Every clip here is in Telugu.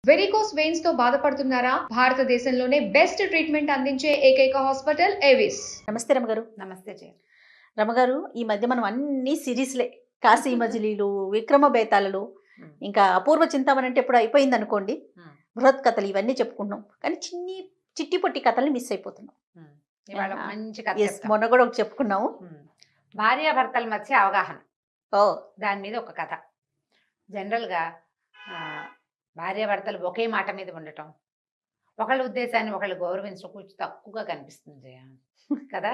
వెరికోస్ వెయిన్స్ తో బాధపడుతున్నారా? భారతదేశంలోనే బెస్ట్ ట్రీట్మెంట్ అందించే ఏకైక హాస్పిటల్ ఏవిస్. నమస్తే రమగారు. నమస్తే జయ. రమగారు, ఈ మధ్య మనం అన్ని సిరీస్లే, కాశీ మజిలీలు, విక్రమ బేతాళలు, ఇంకా అపూర్వ చింతామణి అంటే ఇప్పుడు అయిపోయింది అనుకోండి, బృహత్ కథలు ఇవన్నీ చెప్పుకుంటున్నాం. కానీ చిట్టి పొట్టి కథల్ని మిస్ అయిపోతున్నాం. ఇవాళ ఒక మంచి కథ Yes, మొన్న కూడా ఒకటి చెప్పుకున్నాము. భార్యాభర్తల మధ్య అవగాహన, ఓ దాని మీద ఒక కథ. జనరల్గా భార్యాభర్తలు ఒకే మాట మీద ఉండటం, ఒకళ్ళ ఉద్దేశాన్ని ఒకళ్ళు గౌరవించడం కొంచెం తక్కువగా కనిపిస్తుంది జయ కదా.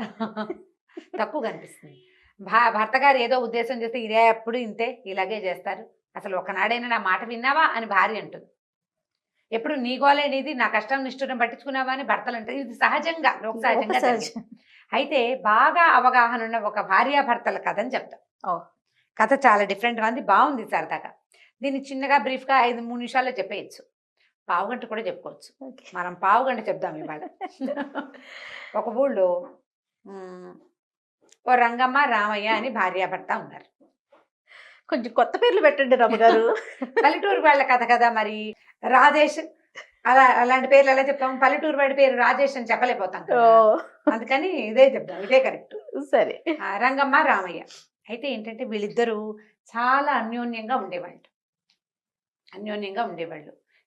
తక్కువ కనిపిస్తుంది. భర్త గారు ఏదో ఉద్దేశం చేస్తే ఇదే ఎప్పుడు ఇంతే, ఇలాగే చేస్తారు, అసలు ఒకనాడైనా నా మాట విన్నావా అని భార్య అంటుంది. ఎప్పుడు నీ గోలేనిది, నా కష్టం నిష్ఠురం పట్టించుకున్నావా అని భర్తలు అంటారు. ఇది సహజంగా, లోక సహజంగా జరిగేది. అయితే బాగా అవగాహన ఉన్న ఒక భార్యాభర్తల కథ అని చెప్తాం. కథ చాలా డిఫరెంట్గా ఉంది, బాగుంది సరదాగా. దీన్ని చిన్నగా బ్రీఫ్గా 5-3 నిమిషాల్లో చెప్పేయచ్చు, పావుగంట కూడా చెప్పుకోవచ్చు. మనం పావుగంట చెప్దాం ఇవాళ. ఒక ఊళ్ళో ఓ రంగమ్మ రామయ్య అని భార్యాభర్త ఉన్నారు. కొంచెం కొత్త పేర్లు పెట్టండి రమగారు. పల్లెటూరు వాళ్ళ కథ కదా మరి. రాజేష్, అలాంటి పేర్లు ఎలా చెప్తాం? పల్లెటూరు వాడి పేరు రాజేష్ అని చెప్పలేకపోతాం కదా, అందుకని ఇదే చెప్దాం, ఇదే కరెక్ట్. సరే. రంగమ్మ రామయ్య. అయితే ఏంటంటే వీళ్ళిద్దరూ చాలా అన్యోన్యంగా ఉండేవాళ్ళు.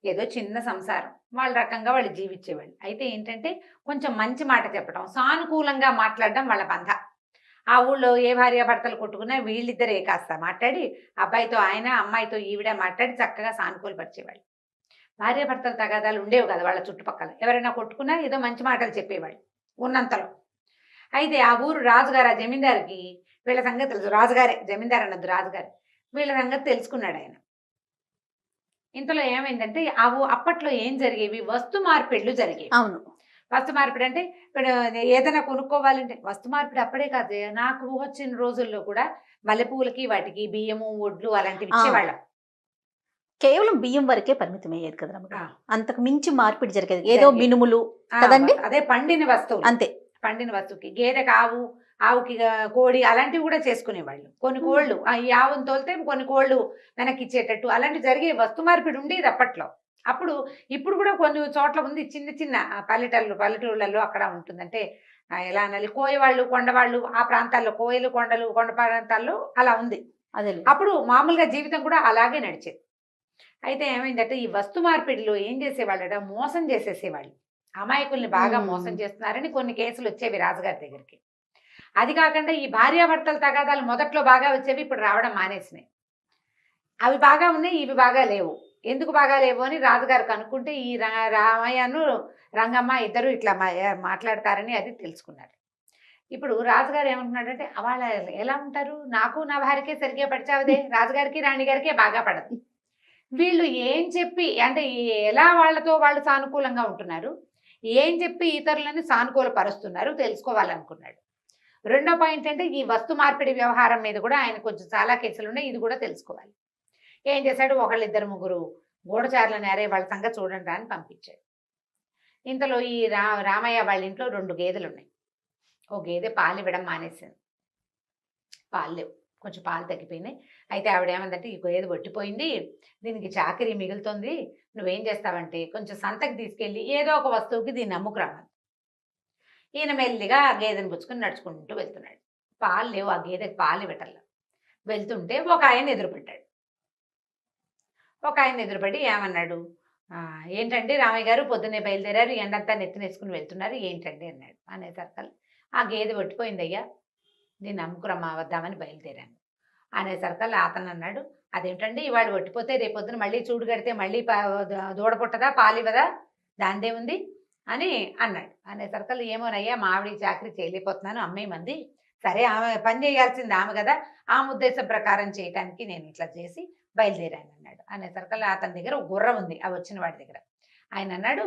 ఏదో చిన్న సంసారం, వాళ్ళ రకంగా వాళ్ళు జీవించేవాళ్ళు. అయితే ఏంటంటే కొంచెం మంచి మాట చెప్పడం, సానుకూలంగా మాట్లాడడం వాళ్ళ బంధ. ఆ ఊళ్ళో ఏ భార్యాభర్తలు కొట్టుకున్నా వీళ్ళిద్దరే కాస్త మాట్లాడి, అబ్బాయితో ఆయన, అమ్మాయితో ఈవిడ మాట్లాడి చక్కగా సానుకూలపరిచేవాళ్ళు. భార్యాభర్తల తగాదాలు ఉండేవి కదా వాళ్ళ చుట్టుపక్కల. ఎవరైనా కొట్టుకున్నా ఏదో మంచి మాటలు చెప్పేవాళ్ళు ఉన్నంతలో. అయితే ఆ ఊరు రాజుగారు, ఆ జమీందారికి వీళ్ళ సంగతి తెలుసు. రాజుగారే, జమీందారు అన్నది రాజుగారు. వీళ్ళ సంగతి తెలుసుకున్నాడు ఆయన. ఇంతలో ఏమైందంటే అప్పట్లో ఏం జరిగేవి, వస్తు మార్పిడులు జరిగేవి. అవును. వస్తు మార్పిడి అంటే ఇప్పుడు ఏదైనా కొనుక్కోవాలంటే వస్తు మార్పిడి అప్పుడే కాదు, నాకు వచ్చిన రోజుల్లో కూడా మల్లెపూలకి వాటికి బియ్యము, ఒడ్లు అలాంటివి ఇచ్చేవాళ్ళం. కేవలం బియ్యం వరకే పరిమితం అయ్యేది కదా రమగారు. అంతకు మించి మార్పిడి జరిగేది ఏదో మినుములు కదండి. అదే పండిన వస్తువు, అంతే. పండిన వస్తువుకి గేదెకి ఆవుకి కోడి అలాంటివి కూడా చేసుకునేవాళ్ళు. కొన్ని కోళ్ళు ఈ ఆవును తోలితే కొన్ని కోళ్ళు వెనక్కి ఇచ్చేటట్టు అలాంటి జరిగే వస్తు మార్పిడి ఉండేది అప్పట్లో. అప్పుడు ఇప్పుడు కూడా కొన్ని చోట్ల ఉంది, చిన్న చిన్న పల్లెటూళ్ళల్లో అక్కడ ఉంటుందంటే ఎలా అనాలి, కోయవాళ్ళు, కొండవాళ్ళు, ఆ ప్రాంతాల్లో కోయలు, కొండలు, కొండ ప్రాంతాల్లో అలా ఉంది. అదే అప్పుడు మామూలుగా జీవితం కూడా అలాగే నడిచేది. అయితే ఏమైందంటే ఈ వస్తు మార్పిడిలో ఏం చేసేవాళ్ళట, మోసం చేసేసేవాళ్ళు. అమాయకుల్ని బాగా మోసం చేస్తున్నారని కొన్ని కేసులు వచ్చేవి రాజుగారి దగ్గరికి. అది కాకుండా ఈ భార్యాభర్తల తగాదాలు మొదట్లో బాగా వచ్చేవి, ఇప్పుడు రావడం మానేసినాయి. అవి బాగా ఉన్నాయి, ఇవి బాగా లేవు. ఎందుకు బాగా లేవు అని రాజుగారు కనుక్కుంటే ఈ రామయ్యను రంగమ్మ ఇద్దరు ఇట్లా మాట్లాడతారని అది తెలుసుకున్నారు. ఇప్పుడు రాజుగారు ఏమంటున్నాడంటే, వాళ్ళ ఎలా ఉంటారు, నాకు నా భార్యకే సరిగ్గా పడిచావదే, రాజుగారికి రాణిగారికే బాగా పడదు. వీళ్ళు ఏం చెప్పి అంటే ఎలా వాళ్ళతో వాళ్ళు సానుకూలంగా ఉంటున్నారు, ఏం చెప్పి ఇతరులను సానుకూలపరుస్తున్నారు తెలుసుకోవాలనుకున్నాడు. రెండో పాయింట్ అంటే ఈ వస్తు మార్పిడి వ్యవహారం మీద కూడా ఆయన కొంచెం చాలా కేసులు ఉన్నాయి, ఇది కూడా తెలుసుకోవాలి. ఏం చేశాడు, ఒకళ్ళిద్దరు ముగ్గురు గూఢచారులను అరే వాళ్ళ సంగతి చూడండి అని పంపించాడు. ఇంతలో ఈ రామయ్య వాళ్ళ ఇంట్లో 2 గేదెలు ఉన్నాయి. ఓ గేదె పాలు ఇవ్వడం మానేసింది, పాలు లేవు, కొంచెం పాలు తగ్గిపోయినాయి. అయితే ఆవిడ ఏమందంటే, ఈ గేదె పట్టిపోయింది, దీనికి చాకరీ మిగులుతుంది, నువ్వేం చేస్తావంటే కొంచెం సంతకి తీసుకెళ్ళి ఏదో ఒక వస్తువుకి దీన్ని అమ్ముకురావాలి. ఈయన మెల్లిగా ఆ గేదెని పుచ్చుకొని నడుచుకుంటూ వెళ్తున్నాడు. పాలు లేవు, ఆ గేదెకి పాలు ఇవ్వటల్లా. వెళ్తుంటే ఒక ఆయన ఎదురుపడ్డాడు. ఒక ఆయన ఎదురుపడి ఏమన్నాడు, ఏంటండి రామయ్య గారు, పొద్దున్నే బయలుదేరారు, ఎండంతా నెత్తినేసుకుని వెళ్తున్నారు, ఏంటండి అన్నాడు. అనేసరికి ఆ గేదె పట్టిపోయిందయ్యా, నేను అమ్ముకురమ్మా వద్దామని బయలుదేరాను అనేసరికి అతను అన్నాడు, అదేంటండి ఇవాళ పట్టిపోతే రేపొద్దున మళ్ళీ చూడు కడితే మళ్ళీ దూడ పుట్టదా, పాలు ఇవ్వదా, దాందే ఉంది అని అన్నాడు. అనేసరికి ఏమోనయ్యా, మావిడి చాకరీ చేయలేకపోతున్నాను, అమ్మాయి మంది, సరే ఆమె పని చేయాల్సింది ఆమె కదా, ఆమె ఉద్దేశం ప్రకారం చేయటానికి నేను ఇట్లా చేసి బయలుదేరాను అన్నాడు. అనేసరికి అతని దగ్గర ఒక గుర్రం ఉంది, ఆ వచ్చిన వాడి దగ్గర. ఆయన అన్నాడు,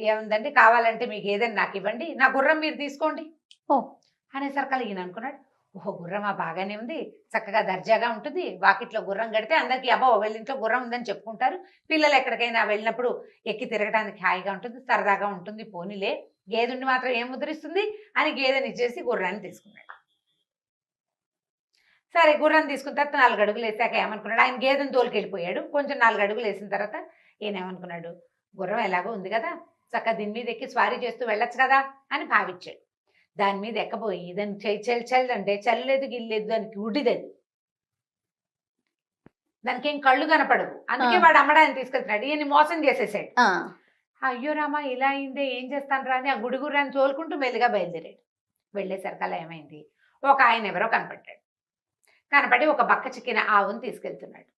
ఏముందండి, కావాలంటే మీకు ఏదైనా నాకు ఇవ్వండి, నా గుర్రం మీరు తీసుకోండి అనేసరికి ఈయన అనుకున్నాడు, ఓహో గుర్రమా, బాగానే ఉంది, చక్కగా దర్జాగా ఉంటుంది, వాకిట్లో గుర్రం కడితే అందరికీ అబ్బో వీళ్ళింట్లో గుర్రం ఉందని చెప్పుకుంటారు, పిల్లలు ఎక్కడికైనా వెళ్ళినప్పుడు ఎక్కి తిరగడానికి హాయిగా ఉంటుంది, సరదాగా ఉంటుంది, పోనీలే, గేదెండి మాత్రం ఏం ముద్రిస్తుంది అని గేదెని ఇచ్చేసి గుర్రాన్ని తీసుకున్నాడు. సరే గుర్రాన్ని తీసుకున్న తర్వాత 4 అడుగులు వేసాక ఏమనుకున్నాడు, ఆయన గేదెని తోలుకెళ్ళిపోయాడు. కొంచెం 4 అడుగులు వేసిన తర్వాత ఈయన ఏమనుకున్నాడు, గుర్రం ఎలాగో ఉంది కదా, చక్కగా దీని మీద ఎక్కి స్వారీ చేస్తూ వెళ్ళొచ్చు కదా అని భావించాడు. దాని మీద ఎక్కబోయి దాన్ని చెల్ అంటే చల్లలేదు గిల్లేదు, దానికి గుడ్డిదది, దానికి ఏం కళ్ళు కనపడవు. అందుకే వాడు అమ్మడానికి తీసుకెళ్తున్నాడు, ఈయన్ని మోసం చేసేసాడు. అయ్యో రామా ఇలా అయిందే, ఏం చేస్తాను రా అని ఆ గుడిగుర్రాన్ని తోలుకుంటూ మెల్లిగా బయలుదేరాడు. వెళ్ళేసరికల్లా ఏమైంది, ఒక ఆయన ఎవరో కనపడ్డాడు. కనపడి ఒక బక్క చిక్కిన ఆవుని తీసుకెళ్తున్నాడు.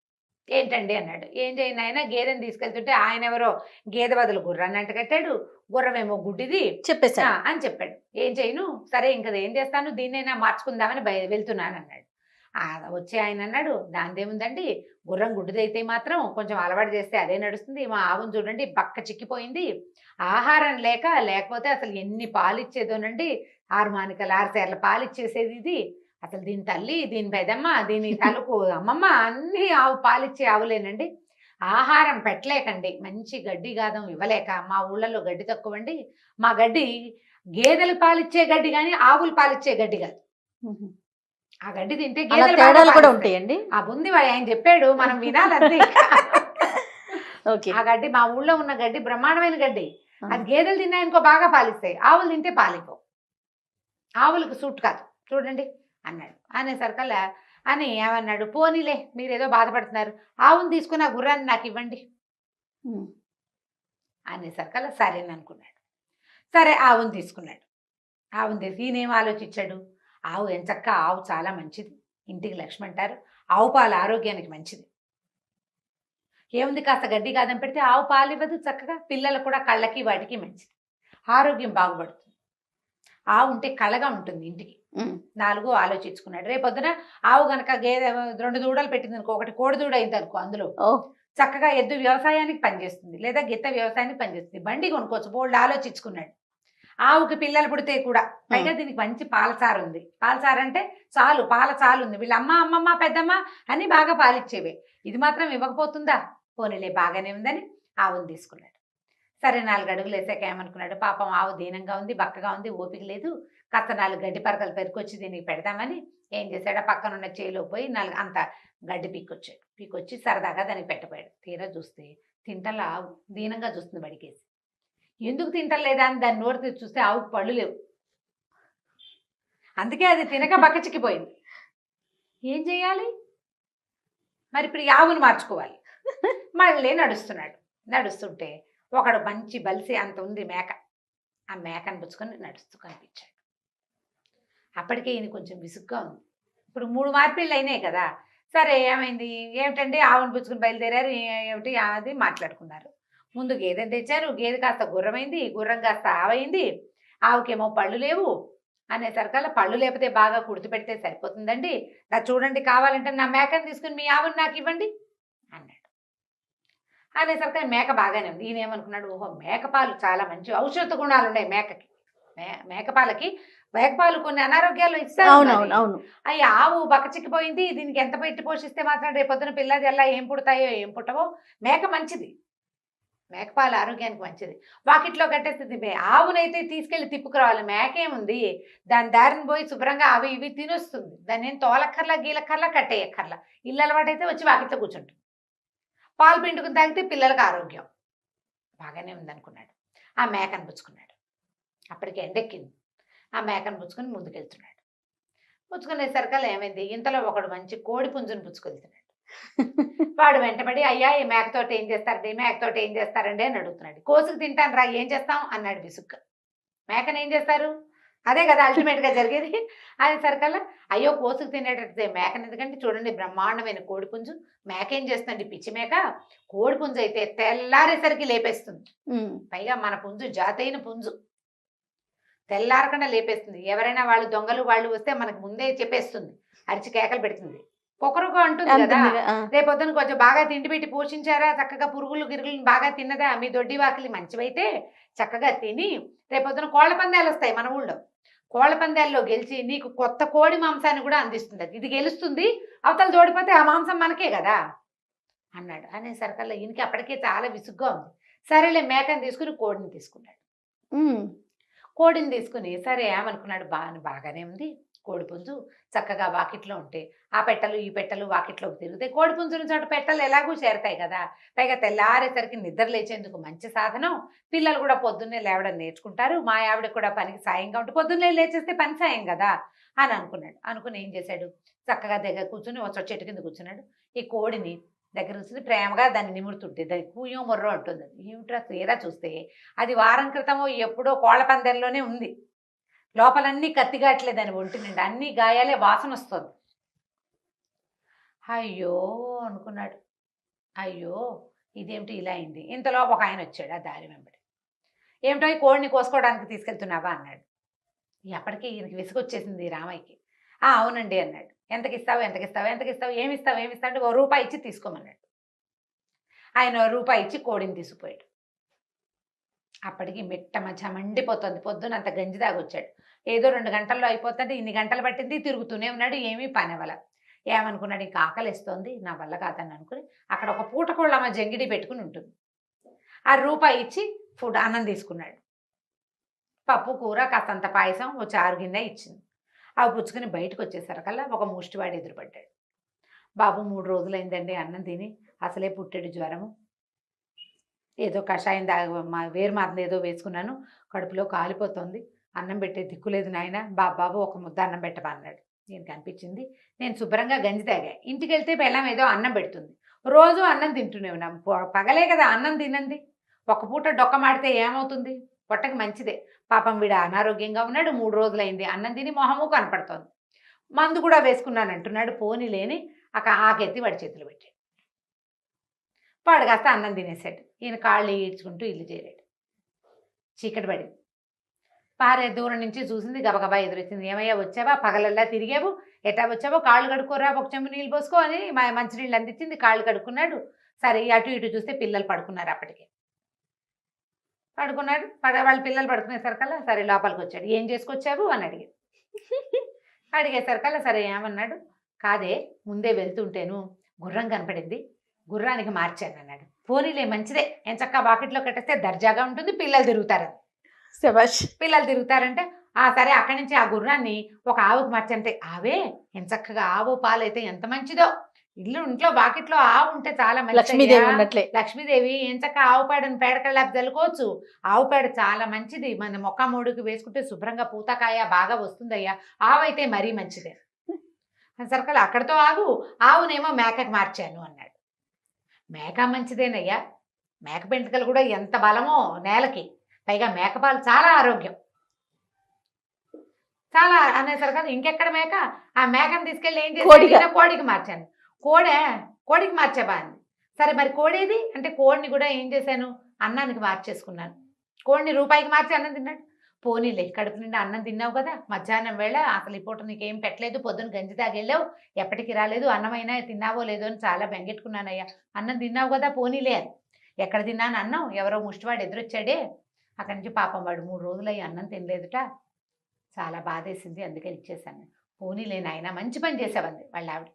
ఏంటండి అన్నాడు. ఏం చేయను ఆయన, గేదెని తీసుకెళ్తుంటే ఆయన ఎవరో గేదె బదులు గుర్రాన్ని అంటకట్టాడు, గుర్రమేమో గుడ్డిది చెప్పేసా అని చెప్పాడు. ఏం చేయను, సరే ఇంకా ఏం చేస్తాను, దీన్నైనా మార్చుకుందామని వెళ్తున్నాను అన్నాడు. వచ్చే ఆయన అన్నాడు, దానిదేముందండి, గుర్రం గుడ్డిదైతే మాత్రం కొంచెం అలవాటు చేస్తే అదే నడుస్తుంది, మా ఆవును చూడండి బక్క చిక్కిపోయింది, ఆహారం లేకపోతే అసలు ఎన్ని పాలు ఇచ్చేదోనండి, 6 మానికలు 6 సేర్ల పాలు ఇచ్చేసేది ఇది, అసలు దీని తల్లి, దీని పెదమ్మ, దీని తలుపు అమ్మమ్మ అన్నీ ఆవు పాలిచ్చే ఆవులేనండి, ఆహారం పెట్టలేకండి, మంచి గడ్డి గాదం ఇవ్వలేక మా ఊళ్ళలో గడ్డి తక్కువండి, మా గడ్డి గేదెలు పాలిచ్చే గడ్డి కానీ ఆవులు పాలిచ్చే గడ్డి కాదు, ఆ గడ్డి తింటే తేడాలు కూడా ఉంటాయండి. ఆ బుంది వాడు ఆయన చెప్పాడు, మనం వినాలంతే. ఆ గడ్డి మా ఊళ్ళో ఉన్న గడ్డి బ్రహ్మాండమైన గడ్డి, అది గేదెలు తిన్నాయనుకో బాగా పాలిస్తాయి, ఆవులు తింటే పాలిపో, ఆవులకు సూట్ కాదు చూడండి అన్నాడు. అనేసరికల్లా అని ఏమన్నాడు, పోనీలే మీరేదో బాధపడుతున్నారు, ఆవును తీసుకుని ఆ గుర్రాన్ని నాకు ఇవ్వండి అనేసరికల్లా సరేననుకున్నాడు. సరే ఆవును తీసుకున్నాడు. ఆవును తీసి ఈయనేం ఆలోచించాడు, ఆవు ఎంచక్క, ఆవు చాలా మంచిది, ఇంటికి లక్ష్మి అంటారు, ఆవు పాలు ఆరోగ్యానికి మంచిది, ఏముంది కాస్త గడ్డి కాదని పెడితే ఆవు పాలు ఇవ్వదు, చక్కగా పిల్లలు కూడా కళ్ళకి వాటికి మంచిది, ఆరోగ్యం బాగుపడుతుంది, ఆవు ఉంటే కళగా ఉంటుంది ఇంటికి. 4 ఆలోచించుకున్నాడు. రేపొద్దున ఆవు గనక గేదె 2 దూడలు పెట్టింది అనుకో, ఒకటి కోడి దూడ అయింది అనుకో, అందులో చక్కగా ఎద్దు వ్యవసాయానికి పనిచేస్తుంది, లేదా గిత్త వ్యవసాయానికి పనిచేస్తుంది, బండి కొనుక్కోవచ్చు, బోల్డ్ ఆలోచించుకున్నాడు. ఆవుకి పిల్లలు పుడితే కూడా పైగా దీనికి మంచి పాలసారు ఉంది, పాలసారు అంటే చాలు, పాల చాలు ఉంది, వీళ్ళ అమ్మమ్మ పెద్దమ్మ అని బాగా పాలిచ్చేవే, ఇది మాత్రం ఇవ్వకపోతుందా, పోనీలే బాగానే ఉందని ఆవును తీసుకున్నాడు. సరే 4 అడుగులు వేసాక ఏమనుకున్నాడు, పాపం ఆవు దీనంగా ఉంది, బక్కగా ఉంది, ఓపిక లేదు, కాస్త 4 గడ్డి పరకలు పెరుకొచ్చి దీనికి పెడదామని ఏం చేశాడు, పక్కనున్న చేలో పోయి 4 అంత గడ్డి పీకొచ్చి సరదాగా దానికి పెట్టబోయాడు. తీరా చూస్తే తింటలా ఆవు దీనంగా చూస్తుంది బడికేసి. ఎందుకు తింటలేదా అని దాన్ని నోరు తీసి చూస్తే ఆవుకు పళ్ళు లేవు, అందుకే అది తినక బక్కచిక్కిపోయింది. ఏం చేయాలి మరి, ఇప్పుడు ఈ ఆవును మార్చుకోవాలి. మళ్ళీ నడుస్తుంటే ఒకడు మంచి బలిసి అంత ఉంది మేక, ఆ మేకను పుచ్చుకొని నడుస్తూ కనిపించాడు. అప్పటికే ఈయన కొంచెం విసుగ్గా ఉంది, ఇప్పుడు 3 మార్పిళ్ళు అయినాయి కదా, సరే ఏమైంది, ఏమిటండి ఆవును పుచ్చుకొని బయలుదేరారు, ఏమిటి అది మాట్లాడుకున్నారు. ముందు గేదెని తెచ్చారు, గేదె కాస్త గుర్రమైంది, గుర్రం కాస్త ఆవైంది, ఆవుకేమో పళ్ళు లేవు అనేసరికల్లా పళ్ళు లేకపోతే బాగా కుడితి పెడితే సరిపోతుందండి, నాకు చూడండి కావాలంటే నా మేకను తీసుకుని మీ ఆవును నాకు ఇవ్వండి అన్నాడు. అనేసరికి మేక బాగానే ఉంది. ఈయన ఏమనుకున్నాడు, ఓహో మేకపాలు చాలా మంచి ఔషధ గుణాలు ఉన్నాయి మేకకి, మేకపాలు కొన్ని అనారోగ్యాలు ఇస్తారు. అవి ఆవు బక్కచిక్కిపోయింది, దీనికి ఎంత పెట్టి పోషిస్తే మాత్రం రేపొద్దున పిల్లది ఎలా ఏం పుడతాయో ఏం పుట్టవో, మేక మంచిది, మేకపాలు ఆరోగ్యానికి మంచిది, వాకిట్లో కట్టేస్తుంది. ఆవునైతే తీసుకెళ్లి తిప్పుకురావాలి, మేకేముంది దాని దారిని పోయి శుభ్రంగా అవి ఇవి తినొస్తుంది, దాన్ని ఏం తోలక్కర్లా గీలక్కర్లా కట్టేయక్కర్లా, ఇల్లు అలవాటైతే వచ్చి వాకిట్లో కూర్చుంటుంది, పాలు పిండుకుని తాగితే పిల్లలకు ఆరోగ్యం, బాగానే ఉందనుకున్నాడు. ఆ మేకను పుచ్చుకున్నాడు. అప్పటికి ఎండెక్కింది. ఆ మేకను పుచ్చుకొని ముందుకెళ్తున్నాడు. పుచ్చుకునేసరికల్లా ఏమైంది, ఇంతలో ఒకడు మంచి కోడి పుంజుని పుచ్చుకెళ్తున్నాడు. వాడు వెంటబడి, అయ్యా ఈ మేకతోటి ఏం చేస్తారండి, మేకతోటి ఏం చేస్తారండి అని అడుగుతున్నాడు. కోసుకు తింటాను రా, ఏం చేస్తాం అన్నాడు విసుగ్గా. మేకను ఏం చేస్తారు, అదే కదా అల్టిమేట్గా జరిగేది. అనేసరికల్లా అయ్యో కోసుకు తినేటట్టు మేకను ఎందుకంటే చూడండి బ్రహ్మాండమైన కోడిపుంజు, మేక ఏం చేస్తుంది పిచ్చి మేక, కోడిపుంజు అయితే తెల్లారేసరికి లేపేస్తుంది, పైగా మన పుంజు జాతైన పుంజు, తెల్లారకుండా లేపేస్తుంది, ఎవరైనా వాళ్ళు దొంగలు వాళ్ళు వస్తే మనకు ముందే చెప్పేస్తుంది, అరిచి కేకలు పెడుతుంది, పొకరుగా అంటుంది కదా, రేపొద్దున కొంచెం బాగా తిండి పెట్టి పోషించారా, చక్కగా పురుగులు గిరుగులను బాగా తిన్నదా, మీ దొడ్డి వాకిలి మంచివైతే చక్కగా తిని రేపొద్దున కోళ్ల పందాలు వస్తాయి మన ఊళ్ళో, కోళ్ల పందాల్లో గెలిచి నీకు కొత్త కోడి మాంసాన్ని కూడా అందిస్తుంది, ఇది గెలుస్తుంది, అవతల తోడిపోతే ఆ మాంసం మనకే కదా అన్నాడు. అనేసరికల్లా ఈయనకి అప్పటికే చాలా విసుగ్గా ఉంది. సరేలే మేకని తీసుకుని కోడిని తీసుకున్నాడు. కోడిని తీసుకుని సరే ఏమనుకున్నాడు, బాగానే ఉంది, కోడిపుంజు చక్కగా వాకిట్లో ఉంటే ఆ పెట్టలు ఈ పెట్టలు వాకిట్లోకి తిరుగుతాయి. కోడిపుంజుని చోట పెట్టలు ఎలాగూ చేరతాయి కదా. పైగా తెల్లారేసరికి నిద్ర లేచేందుకు మంచి సాధనం. పిల్లలు కూడా పొద్దున్నే లేవడం నేర్చుకుంటారు. మా ఆవిడ కూడా పనికి సాయంగా ఉంటే పొద్దున్నే లేచేస్తే పని సాయం కదా అని అనుకున్నాడు. అనుకుని ఏం చేశాడు, చక్కగా దగ్గర కూర్చుని ఒక చెట్టు కింద కూర్చున్నాడు. ఈ కోడిని దగ్గర కూర్చుని ప్రేమగా దాన్ని నిమురుతుంటే దాన్ని కూయో మొర్రో అంటుంది. ఏమిట్రా తీరా చూస్తే అది వారం క్రితమో ఎప్పుడో కోళ్ల పందెంలోనే ఉంది. లోపలన్నీ కత్తిగాట్లే దాని ఒంటి నిండా అన్ని గాయాలే, వాసన వస్తుంది. అయ్యో అనుకున్నాడు, అయ్యో ఇదేమిటి ఇలా అయింది. ఇంతలో ఒక ఆయన వచ్చాడు ఆ దారి వెంబడి. ఏమిటో ఈ కోడిని కోసుకోవడానికి తీసుకెళ్తున్నావా అన్నాడు. ఎప్పటికీ ఈయనకి విసుగొచ్చేసింది రామయ్యకి. అవునండి అన్నాడు. ఎంతకి ఇస్తావు ఏమి ఇస్తావు అంటే ₹1 ఇచ్చి తీసుకోమన్నాడు. ఆయన ₹1 ఇచ్చి కోడిని తీసుకుపోయాడు. అప్పటికి మిట్ట మధ్య మండిపోతుంది. పొద్దున అంత గంజి తాగొచ్చాడు. ఏదో 2 గంటల్లో అయిపోతుంటే ఇన్ని గంటలు పట్టింది, తిరుగుతూనే ఉన్నాడు. ఏమీ పని అవ్వల. ఏమనుకున్నాడు, ఇంకా ఆకలిస్తోంది, నా వల్ల కాదని అనుకుని అక్కడ ఒక పూటకోళ్ళమ్మ జంగిడి పెట్టుకుని ఉంటుంది. ఆ ₹1 ఇచ్చి అన్నం తీసుకున్నాడు. పప్పు కూర కాస్తంత పాయసం ఓ చారు గిన్నె ఇచ్చింది. అవి పుచ్చుకుని బయటకు వచ్చేసరికల్లా ఒక ముష్టివాడు ఎదురుపడ్డాడు. బాబు 3 రోజులైందండి అన్నం తిని, అసలే పుట్టెడు జ్వరము, ఏదో కషాయం వేరుమాతను ఏదో వేసుకున్నాను, కడుపులో కాలిపోతుంది, అన్నం పెట్టే దిక్కులేదు నాయన, బాబు ఒక ముద్ద అన్నం పెట్టబా అన్నాడు. నేను కనిపించింది, నేను శుభ్రంగా గంజి తాగా. ఇంటికి వెళ్తే బెల్లం ఏదో అన్నం పెడుతుంది, రోజు అన్నం తింటూనే ఉన్నాం. పగలే కదా అన్నం తినంది, ఒక పూట డొక్క మాడితే ఏమవుతుంది, పొట్టకి మంచిదే. పాపం వీడు అనారోగ్యంగా ఉన్నాడు, 3 రోజులైంది, అన్నం తిని మొహము కనపడుతోంది, మందు కూడా వేసుకున్నాను అంటున్నాడు. పోనీ లేని ఆకెత్తి వాడి చేతులు పెట్టాడు. వాడు కాస్త అన్నం తినేసాడు. ఈయన కాళ్ళు ఈడ్చుకుంటూ ఇల్లు చేరాడు. చీకటి పడింది. భార్య దూరం నుంచి చూసింది, గబగబా ఎదురొచ్చింది. ఏమయ్యా వచ్చావా, పగలల్లా తిరిగావు, ఎటా వచ్చావో, కాళ్ళు కడుక్కోరా, ఒక చెంబు నీళ్ళు పోసుకో అని మంచినీళ్ళు అందించింది. కాళ్ళు కడుక్కున్నాడు. సరే అటు ఇటు చూస్తే పిల్లలు పడుకున్నారు. అప్పటికే పడుకున్నాడు. వాళ్ళ పిల్లలు పడుకునేసరికల్లా సరే లోపలికి వచ్చాడు. ఏం చేసుకొచ్చావు అని అడిగేసరికల్లా సరే ఏమన్నాడు, కాదే ముందే వెళ్తుంటేను గుర్రం కనపడింది, గుర్రానికి మార్చాను అన్నాడు. పోనీలే మంచిదే, ఎంచక్కా బాకెట్లో కట్టేస్తే దర్జాగా ఉంటుంది, పిల్లలు తిరుగుతారని. శభాష్. పిల్లలు తిరుగుతారంటే సరే అక్కడి నుంచి ఆ గుర్రాన్ని ఒక ఆవుకి మార్చంటే, ఆవే ఎంచక్కగా ఆవు పాలైతే ఎంత మంచిదో, ఇంట్లో బాకెట్లో ఆవు ఉంటే చాలా మంచి. లక్ష్మీదేవి ఉన్నట్లే. లక్ష్మీదేవి ఎంచక్క ఆవు పేడను పేడకల్లాపి చల్లుకోవచ్చు. ఆవు పేడ చాలా మంచిది, మన మొక్క మూడుకి వేసుకుంటే శుభ్రంగా పూతకాయ బాగా వస్తుందయ్యా, ఆవు అయితే మరీ మంచిదే. సరికల్ అక్కడితో ఆవునేమో మేకకి మార్చాను అన్నాడు. మేక మంచిదేనయ్యా, మేక పెంటుకలు కూడా ఎంత బలమో నేలకి, పైగా మేకపాలు చాలా ఆరోగ్యం, చాలా అనేసరికి ఇంకెక్కడ మేక, ఆ మేకను తీసుకెళ్ళి ఏం చేశాను, కోడికి మార్చాను. కోడికి మార్చాబా అంది. సరే మరి కోడేది అంటే, కోడిని కూడా ఏం చేశాను, అన్నానికి మార్చేసుకున్నాను. కోడిని ₹1కి మార్చి అన్నం తిన్నాడు. పోనీలే కడుపు నిండా అన్నం తిన్నావు కదా, మధ్యాహ్నం వేళ అసలు ఈ పూట నీకేం పెట్టలేదు, పొద్దున్న గంజి తాగెళ్ళావు, ఎప్పటికి రాలేదు, అన్నమైనా తిన్నావో లేదో అని చాలా బెంగెట్టుకున్నానయ్యా, అన్నం తిన్నావు కదా పోనీలే అని. ఎక్కడ తిన్నాను అన్నం, ఎవరో ముష్టివాడు ఎదురొచ్చాడే, అక్కడి నుంచి పాపం వాడు 3 రోజులయ్యి అన్నం తినలేదుట, చాలా బాధేసింది, అందుకని ఇచ్చేసాను. పోనీలే నాయన మంచి పని చేసావంది వాళ్ళ ఆవిడ.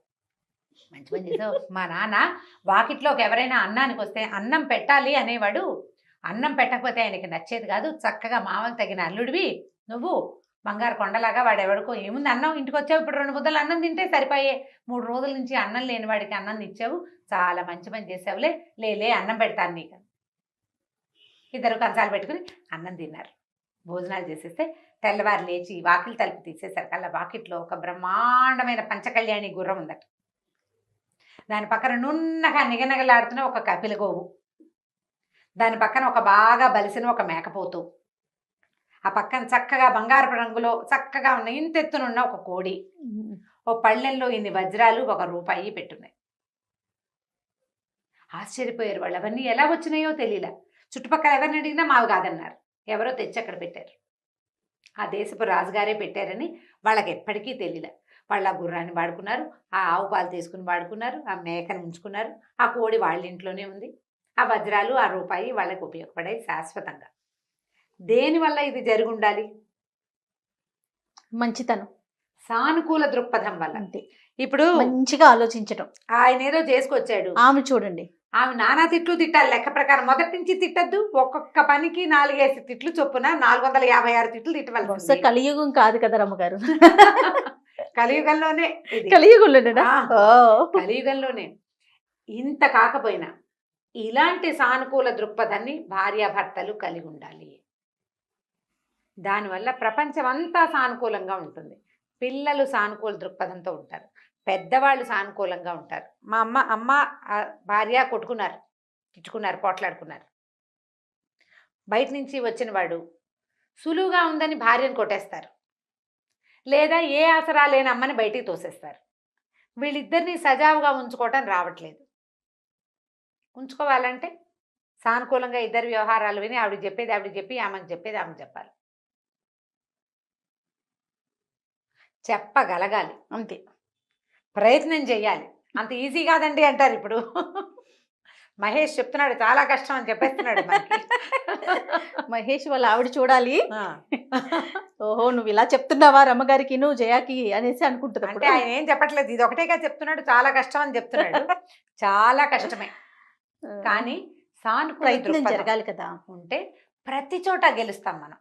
మంచి పని చేసావు. మా నాన్న వాకిట్లోకి ఎవరైనా అన్నానికి వస్తే అన్నం పెట్టాలి అనేవాడు, అన్నం పెట్టకపోతే ఆయనకి నచ్చేది కాదు, చక్కగా మామకు తగిన అల్లుడివి నువ్వు, బంగారు కొండలాగా. వాడు ఎవరికో ఏముంది అన్నం, ఇంటికి వచ్చావు, ఇప్పుడు 2 ముద్దలు అన్నం తింటే సరిపోయే, 3 రోజుల నుంచి అన్నం లేని వాడికి అన్నం ఇచ్చావు, చాలా మంచి పని చేసావులే, లేలే అన్నం పెడతాను నీకు. ఇద్దరు కంచాలు పెట్టుకుని అన్నం తిన్నారు. భోజనాలు చేసేస్తే తెల్లవారు లేచి వాకిలి తలుపు తీసేసరికల్లా వాకిట్లో ఒక బ్రహ్మాండమైన పంచకళ్యాణి గుర్రం ఉందట. దాని పక్కన నున్నగా నిగనగలాడుతున్న ఒక కపిలగోవు, దాని పక్కన ఒక బాగా బలిసిన ఒక మేకపోతు, ఆ పక్కన చక్కగా బంగారపు రంగులో చక్కగా ఉన్న ఇంతెత్తునున్న ఒక కోడి, ఓ పళ్ళెల్లో ఇన్ని వజ్రాలు, ₹1 పెట్టున్నాయి. ఆశ్చర్యపోయారు వాళ్ళు. అవన్నీ ఎలా వచ్చినాయో తెలియలా. చుట్టుపక్కల ఎవరిని అడిగినా మావి కాదన్నారు. ఎవరో తెచ్చి అక్కడ పెట్టారు. ఆ దేశపు రాజుగారే పెట్టారని వాళ్ళకి ఎప్పటికీ తెలియలే. వాళ్ళు ఆ గుర్రాన్ని వాడుకున్నారు, ఆ ఆవు పాలు తీసుకుని వాడుకున్నారు, ఆ మేకను ఉంచుకున్నారు, ఆ కోడి వాళ్ళ ఇంట్లోనే ఉంది, ఆ వజ్రాలు ఆ ₹1 వాళ్ళకి ఉపయోగపడాయి శాశ్వతంగా. దేనివల్ల ఇది జరిగి ఉండాలి? మంచితనం, సానుకూల దృక్పథం వల్ల. అంతే. ఇప్పుడు మంచిగా ఆలోచించడం. ఆయన ఏదో చేసుకొచ్చాడు, ఆమె చూడండి, ఆమె నానా తిట్లు తిట్టాలి. లెక్క ప్రకారం మొదటి నుంచి తిట్టద్దు, ఒక్కొక్క పనికి 4-5 తిట్లు చొప్పున 456 తిట్లు తిట్టవలసి. కలియుగం కాదు కదా రమ్మగారు. కలియుగంలోనే ఇది. కలియుగంలోనేనా? ఆ. ఓ. కలియుగంలోనే ఇంత కాకపోయినా ఇలాంటి సానుకూల దృక్పథాన్ని భార్యాభర్తలు కలిగి ఉండాలి. దానివల్ల ప్రపంచం అంతా సానుకూలంగా ఉంటుంది. పిల్లలు సానుకూల దృక్పథంతో ఉంటారు, పెద్దవాళ్ళు సానుకూలంగా ఉంటారు. మా అమ్మ భార్య కొట్టుకున్నారు, తిట్టుకున్నారు, పోట్లాడుకున్నారు. బయట నుంచి వచ్చిన వాడు సులువుగా ఉందని భార్యను కొట్టేస్తారు, లేదా ఏ ఆసరా లేని అమ్మని బయటికి తోసేస్తారు. వీళ్ళిద్దరిని సజావుగా ఉంచుకోవటం రావట్లేదు. ఉంచుకోవాలంటే సానుకూలంగా ఇద్దరు వ్యవహారాలు విని ఆవిడకి చెప్పేది ఆవిడకి చెప్పి, ఆమెకు చెప్పేది ఆమెకు చెప్పాలి, చెప్పగలగాలి, అంతే. ప్రయత్నం చెయ్యాలి. అంత ఈజీ కాదండి అంటారు ఇప్పుడు. మహేష్ చెప్తున్నాడు చాలా కష్టం అని చెప్పేస్తున్నాడు మనకి. మహేష్ వాళ్ళ ఆవిడ చూడాలి, ఆ. ఓహో నువ్వు ఇలా చెప్తున్నావా రమ్మగారికి నువ్వు జయాకి అనేసి అనుకుంటుంది. అంటే ఆయన ఏం చెప్పట్లేదు, ఇది ఒకటేగా చెప్తున్నాడు, చాలా కష్టం అని చెప్తున్నాడు. చాలా కష్టమే, కానీ సానుకూల ప్రయత్నం దృక్పథం జరగాలి కదా. ఉంటే ప్రతి చోట గెలుస్తాం మనం,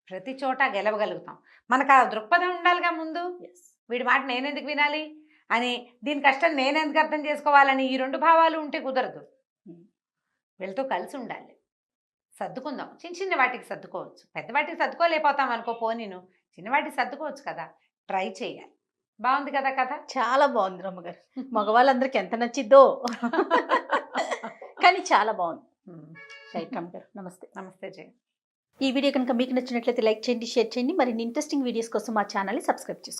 ప్రతి చోట గెలవగలుగుతాం. మనకు ఆ దృక్పథం ఉండాలిగా ముందు. వీడి మాట నేనెందుకు వినాలి అని, దీని కష్టం నేనెందుకు అర్థం చేసుకోవాలని ఈ రెండు భావాలు ఉంటే కుదరదు. వీళ్ళతో కలిసి ఉండాలి, సర్దుకుందాం. చిన్న చిన్న వాటికి సర్దుకోవచ్చు, పెద్ద వాటికి సర్దుకోలేకపోతాం అనుకో, పోనీను చిన్న వాటికి సర్దుకోవచ్చు కదా, ట్రై చేయాలి. బాగుంది కదా కథ? చాలా బాగుంది రమ్మగారు. మగవాళ్ళందరికి ఎంత నచ్చిద్దో కానీ చాలా బాగుంది. రైట్ రమ్మగారు, నమస్తే. నమస్తే జయ. ఈ వీడియో కనుక మీకు నచ్చినట్లయితే లైక్ చేయండి, షేర్ చేయండి. మరిన్ని ఇంట్రెస్టింగ్ వీడియోస్ కోసం మా ఛానల్ని సబ్స్క్రైబ్ చేసుకోండి.